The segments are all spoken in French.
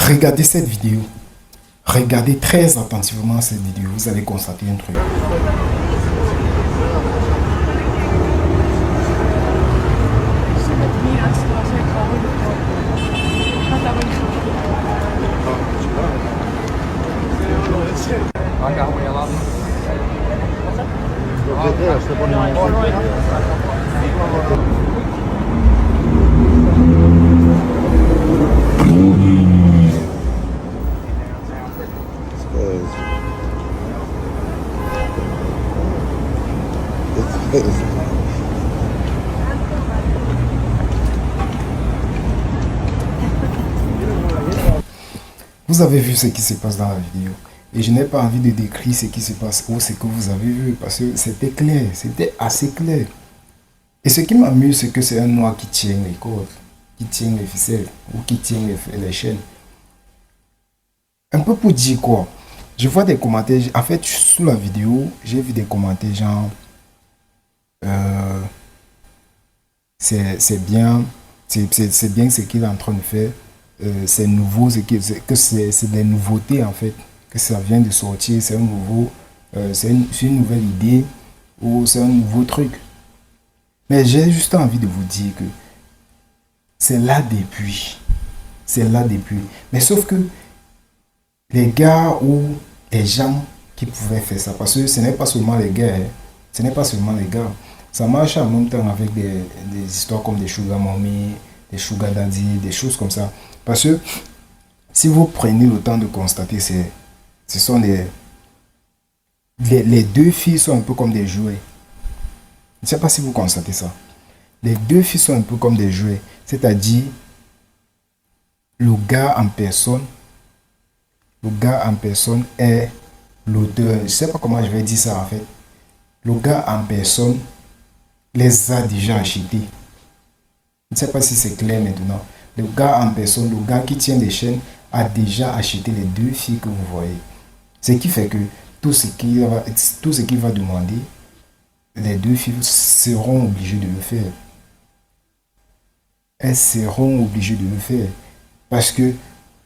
Regardez cette vidéo. Regardez très attentivement cette vidéo. Vous allez constater un truc. Vous avez vu ce qui se passe dans la vidéo. Et je n'ai pas envie de décrire ce qui se passe ou ce que vous avez vu parce que c'était clair, c'était assez clair. Et ce qui m'amuse, c'est que c'est un noir qui tient les cordes, qui tient les ficelles ou qui tient les chaînes. Un peu pour dire quoi? Je vois des commentaires, en fait, sous la vidéo, j'ai vu des commentaires genre c'est bien, c'est bien ce qu'il est en train de faire. C'est nouveau, que c'est des nouveautés en fait, que ça vient de sortir, c'est un nouveau, c'est une nouvelle idée ou c'est un nouveau truc. Mais j'ai juste envie de vous dire que c'est là depuis, c'est là depuis. Mais sauf que les gars ou les gens qui pouvaient faire ça, parce que ce n'est pas seulement les gars, hein, ce n'est pas seulement les gars. Ça marche en même temps avec des histoires comme des sugar mommy, des sugar daddy, des choses comme ça. Parce que si vous prenez le temps de constater, ce sont les deux filles sont un peu comme des jouets. Je ne sais pas si vous constatez ça. Les deux filles sont un peu comme des jouets. C'est-à-dire, le gars en personne est l'auteur. Je ne sais pas comment je vais dire ça en fait. Le gars en personne les a déjà achetés. Je ne sais pas si c'est clair maintenant. Le gars en personne, le gars qui tient les chaînes, a déjà acheté les deux filles que vous voyez. Ce qui fait que tout ce qu'il va demander, les deux filles seront obligées de le faire. Elles seront obligées de le faire. Parce que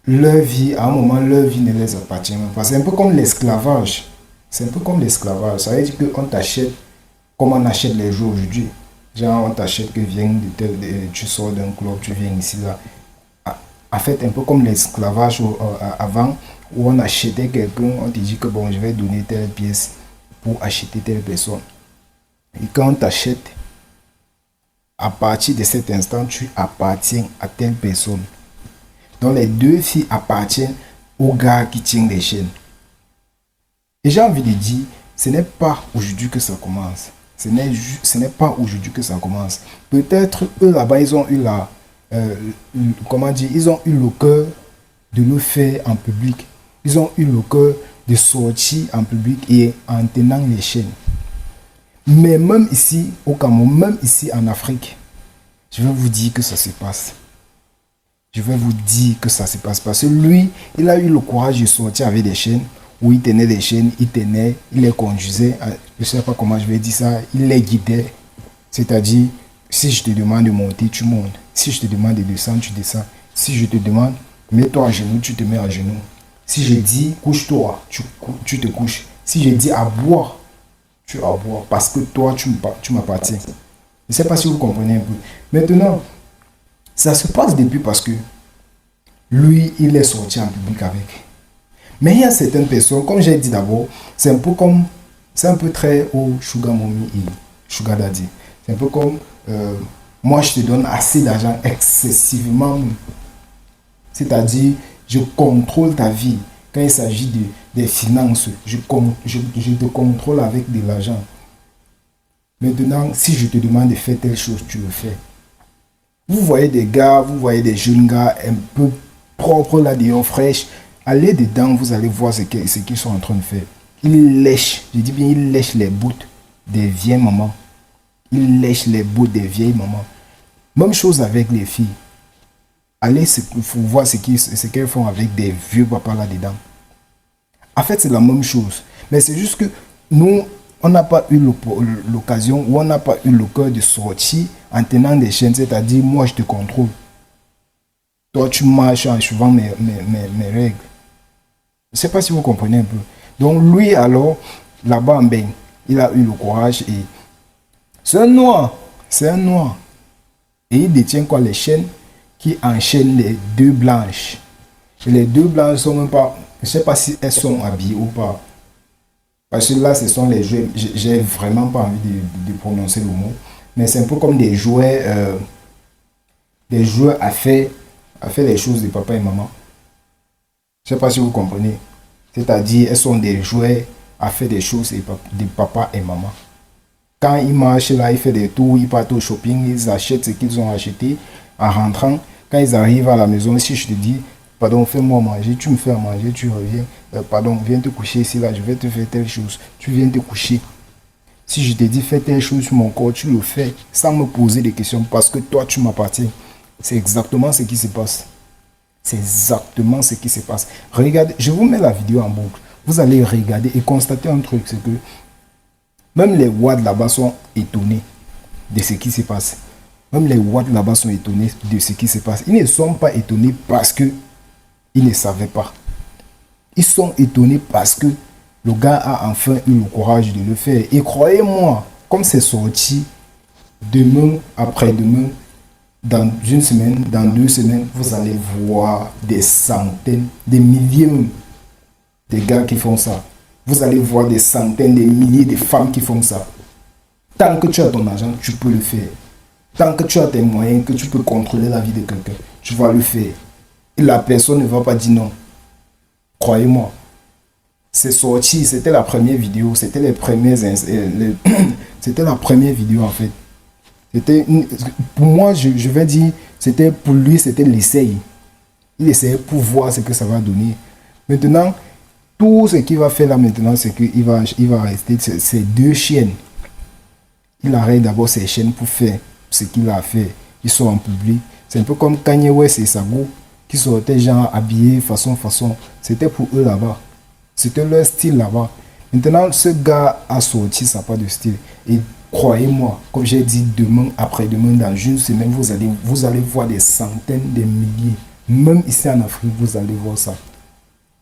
leur vie, à un moment, leur vie ne les appartient même pas. C'est un peu comme l'esclavage. C'est un peu comme l'esclavage. Ça veut dire qu'on t'achète comme on achète les jours aujourd'hui. Genre, on t'achète que tu sors d'un club, tu viens ici, là. En fait, un peu comme l'esclavage avant, où on achetait quelqu'un, on te dit que bon, je vais donner telle pièce pour acheter telle personne. Et quand on t'achète, à partir de cet instant, tu appartiens à telle personne. Donc, les deux filles appartiennent au gars qui tient les chaînes. Et j'ai envie de dire, ce n'est pas aujourd'hui que ça commence. Ce n'est pas aujourd'hui que ça commence. Peut-être eux là-bas, ils ont eu comment dire, ils ont eu le cœur de le faire en public. Ils ont eu le cœur de sortir en public et en tenant les chaînes. Mais même ici au Cameroun, même ici en Afrique, je vais vous dire que ça se passe. Je vais vous dire que ça se passe. Parce que lui, il a eu le courage de sortir avec des chaînes. Où il tenait des chaînes, il les conduisait, je ne sais pas comment je vais dire ça, il les guidait. C'est-à-dire, si je te demande de monter, tu montes. Si je te demande de descendre, tu descends. Si je te demande, mets-toi à genoux, tu te mets à genoux. Si je dis, couche-toi, tu te couches. Si je dis à boire, tu as à boire. Parce que toi, tu m'appartiens. Je ne sais pas si vous comprenez un peu. Maintenant, ça se passe depuis parce que lui, il est sorti en public avec. Mais il y a certaines personnes, comme j'ai dit d'abord, c'est un peu très au sugar mommy et sugar daddy. C'est un peu comme, moi je te donne assez d'argent excessivement. C'est-à-dire, je contrôle ta vie. Quand il s'agit des finances, je te contrôle avec de l'argent. Maintenant, si je te demande de faire telle chose, tu le fais. Vous voyez des gars, vous voyez des jeunes gars un peu propres là, des fraîches. Allez dedans, vous allez voir ce qu'ils sont en train de faire. Ils lèchent, je dis bien, ils lèchent les bouts des vieilles mamans. Ils lèchent les bouts des vieilles mamans. Même chose avec les filles. Allez voir ce qu'elles font avec des vieux papas là-dedans. En fait, c'est la même chose. Mais c'est juste que nous, on n'a pas eu l'occasion ou on n'a pas eu le cœur de sortir en tenant des chaînes. C'est-à-dire, moi, je te contrôle. Toi, tu marches en suivant mes règles. Je ne sais pas si vous comprenez un peu. Donc, lui, alors, là-bas en Beng, il a eu le courage et c'est un noir. C'est un noir. Et il détient quoi? Les chaînes qui enchaînent les deux blanches. Et les deux blanches sont même pas... Je ne sais pas si elles sont habillées ou pas. Parce que là, ce sont les jouets. J'ai vraiment pas envie de prononcer le mot. Mais c'est un peu comme des jouets à faire les choses de papa et maman. Je ne sais pas si vous comprenez. C'est-à-dire, elles sont des jouets à faire des choses de papa et maman. Quand ils marchent là, ils font des tours, ils partent au shopping, ils achètent ce qu'ils ont acheté. En rentrant, quand ils arrivent à la maison, si je te dis, pardon, fais-moi manger, tu me fais à manger, tu reviens. Pardon, viens te coucher ici, là, je vais te faire telle chose. Tu viens te coucher. Si je te dis, fais telle chose sur mon corps, tu le fais sans me poser des questions parce que toi, tu m'appartiens. C'est exactement ce qui se passe. C'est exactement ce qui se passe. Regardez, je vous mets la vidéo en boucle. Vous allez regarder et constater un truc, c'est que même les Wads là-bas sont étonnés de ce qui se passe. Même les Wads là-bas sont étonnés de ce qui se passe. Ils ne sont pas étonnés parce que ils ne savaient pas. Ils sont étonnés parce que le gars a enfin eu le courage de le faire. Et croyez-moi, comme c'est sorti demain, après-demain, dans une semaine, dans 2 semaines, vous allez voir des centaines, des milliers même, de gars qui font ça. Vous allez voir des centaines, des milliers de femmes qui font ça. Tant que tu as ton argent, tu peux le faire. Tant que tu as tes moyens, que tu peux contrôler la vie de quelqu'un, tu vas le faire. Et la personne ne va pas dire non. Croyez-moi. C'est sorti, c'était la première vidéo, c'était les premières... c'était la première vidéo en fait. C'était pour moi, je vais dire, c'était pour lui, c'était l'essai. Il essayait pour voir ce que ça va donner. Maintenant, tout ce qu'il va faire là maintenant, c'est qu'il va arrêter ces 2 chiennes. Il arrête d'abord ces chaînes pour faire ce qu'il a fait. Ils sont en public. C'est un peu comme Kanye West et Sago qui sortaient genre habillés façon. C'était pour eux là-bas. C'était leur style là-bas. Maintenant, ce gars a sorti sa part de style. Et croyez-moi, comme j'ai dit, demain, après-demain, dans une semaine, vous allez voir des centaines de milliers. Même ici en Afrique, vous allez voir ça.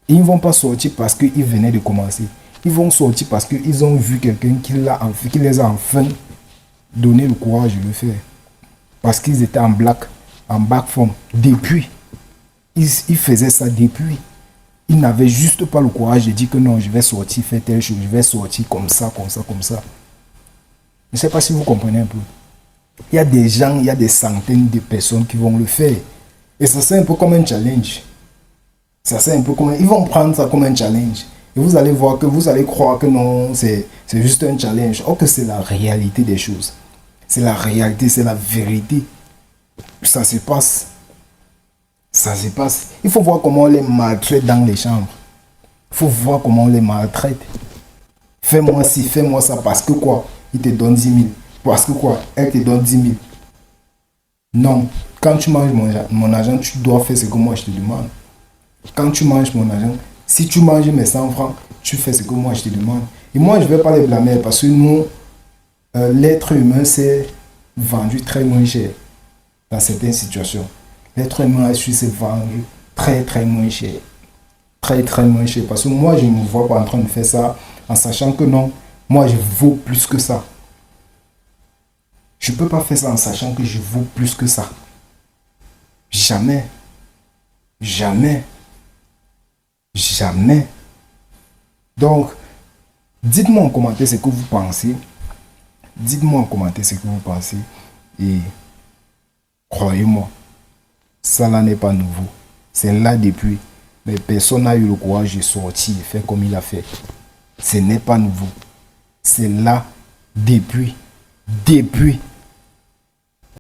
Et ils ne vont pas sortir parce qu'ils venaient de commencer. Ils vont sortir parce qu'ils ont vu quelqu'un qui les a enfin donné le courage de le faire. Parce qu'ils étaient en back form. Depuis. Ils faisaient ça depuis. Ils n'avaient juste pas le courage de dire que non, je vais sortir, faire telle chose, je vais sortir comme ça. Je ne sais pas si vous comprenez un peu. Il y a des gens, il y a des centaines de personnes qui vont le faire. Et ça, c'est un peu comme un challenge. Ils vont prendre ça comme un challenge. Et vous allez voir que vous allez croire que non, c'est juste un challenge. Or que c'est la réalité des choses. C'est la réalité, c'est la vérité. Ça se passe. Ça se passe. Il faut voir comment on les maltraite dans les chambres. Il faut voir comment on les maltraite. Fais-moi ci, fais-moi ça. Parce que quoi? Il te donne 10 000. Parce que quoi? Elle te donne 10 000. Non. Quand tu manges mon argent, tu dois faire ce que moi je te demande. Quand tu manges mon argent, si tu manges mes 100 francs, tu fais ce que moi je te demande. Et moi, je ne vais pas les blâmer parce que nous, l'être humain s'est vendu très moins cher dans certaines situations. L'être humain a su se vendre très moins cher. Très moins cher. Parce que moi, je ne me vois pas en train de faire ça en sachant que non, moi, je vaux plus que ça. Je ne peux pas faire ça en sachant que je vaux plus que ça. Jamais. Donc, dites-moi en commentaire ce que vous pensez. Dites-moi en commentaire ce que vous pensez. Et croyez-moi, ça là n'est pas nouveau. C'est là depuis. Mais personne n'a eu le courage de sortir et faire comme il a fait. Ce n'est pas nouveau. C'est là depuis.